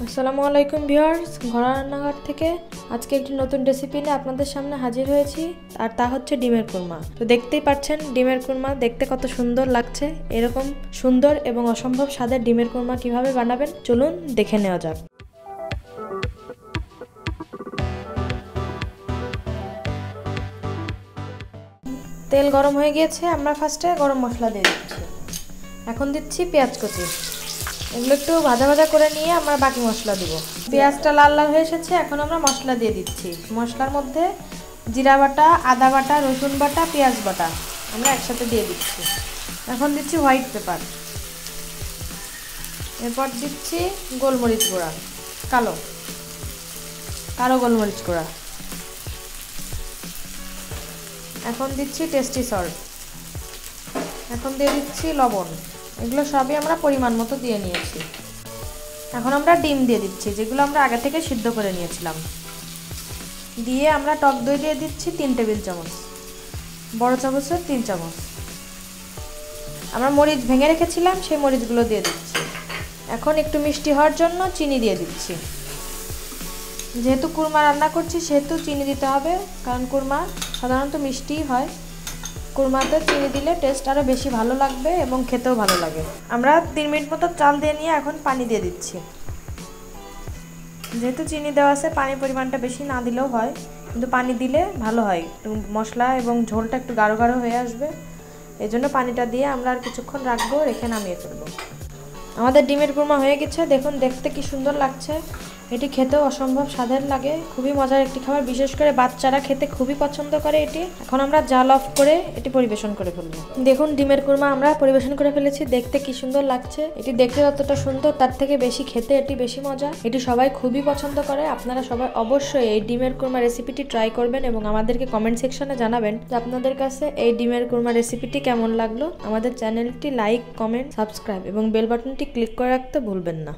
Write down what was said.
আসসালামু আলাইকুম ভিউয়ার্স, ঘরোয়া রান্নাঘর থেকে আজকে একটি নতুন রেসিপি নিয়ে আপনাদের সামনে হাজির হয়েছি। আর তা হচ্ছে ডিমের কুরমা। তো দেখতেই পাচ্ছেন ডিমের কুরমা দেখতে কত সুন্দর লাগছে। এরকম সুন্দর এবং অসম্ভব স্বাদের ডিমের কুরমা কিভাবে বানাবেন চলুন দেখে নেওয়া যাক। তেল গরম হয়ে গিয়েছে, আমরা ফার্স্টে গরম মশলা দিয়ে দিচ্ছি। এখন দিচ্ছি পেঁয়াজ কুচি। এগুলো একটু ভাজা ভাজা করে নিয়ে আমরা বাকি মশলা দিব। পেঁয়াজটা লাল লাল হয়ে এসেছে, এখন আমরা মশলা দিয়ে দিচ্ছি। মশলার মধ্যে জিরা বাটা, আদা বাটা, রসুন বাটা, পেঁয়াজ বাটা আমরা একসাথে দিয়ে দিচ্ছি। এখন দিচ্ছি হোয়াইট পেপার, এরপর দিচ্ছি গোলমরিচ গুঁড়া, কালো গোলমরিচ গুঁড়া। এখন দিচ্ছি টেস্টি সল্ট, এখন দিয়ে দিচ্ছি লবণ। এগুলো সবই আমরা পরিমাণ মতো দিয়ে নিয়েছি। এখন আমরা ডিম দিয়ে দিচ্ছি, যেগুলো আমরা আগে থেকে সিদ্ধ করে নিয়েছিলাম। দিয়ে আমরা টক দই দিয়ে দিচ্ছি 3 টেবিল চামচ, বড় চামচের 3 চামচ। আমরা মরিচ ভেঙে রেখেছিলাম, সেই মরিচগুলো দিয়ে দিচ্ছি। এখন একটু মিষ্টি হওয়ার জন্য চিনি দিয়ে দিচ্ছি। যেহেতু কুরমা রান্না করছি সেহেতু চিনি দিতে হবে, কারণ কুরমা সাধারণত মিষ্টিই হয়। কুরমাতে চিনি দিলে টেস্ট আরও বেশি ভালো লাগবে এবং খেতেও ভালো লাগে। আমরা 3 মিনিট মতো চাল দিয়ে নিয়ে এখন পানি দিয়ে দিচ্ছি। যেহেতু চিনি দেওয়া আছে, পানির পরিমাণটা বেশি না দিলেও হয়, কিন্তু পানি দিলে ভালো হয়। মশলা এবং ঝোলটা একটু গাঢ় গাঢ় হয়ে আসবে, এই জন্য পানিটা দিয়ে আমরা আর কিছুক্ষণ রাখবো, রেখে নামিয়ে ফেলবো। আমাদের ডিমের কুরমা হয়ে গেছে, দেখুন দেখতে কি সুন্দর লাগছে। এটি খেতেও অসম্ভব স্বাদের লাগে, খুবই মজার একটি খাবার। বিশেষ করে বাচ্চারা খেতে খুবই পছন্দ করে এটি। এখন আমরা জাল অফ করে এটি পরিবেশন করে ফেলবো। দেখুন ডিমের কুরমা আমরা পরিবেশন করে ফেলেছি, দেখতে কি সুন্দর লাগছে। এটি দেখতে যতটা সুন্দর তার থেকে বেশি খেতে এটি বেশি মজা। এটি সবাই খুবই পছন্দ করে। আপনারা সবাই অবশ্যই এই ডিমের কুরমা রেসিপিটি ট্রাই করবেন এবং আমাদেরকে কমেন্ট সেকশনে জানাবেন যে আপনাদের কাছে এই ডিমের কুরমা রেসিপিটি কেমন লাগলো। আমাদের চ্যানেলটি লাইক, কমেন্ট, সাবস্ক্রাইব এবং বেল বাটনটি ক্লিক করে রাখতে ভুলবেন না।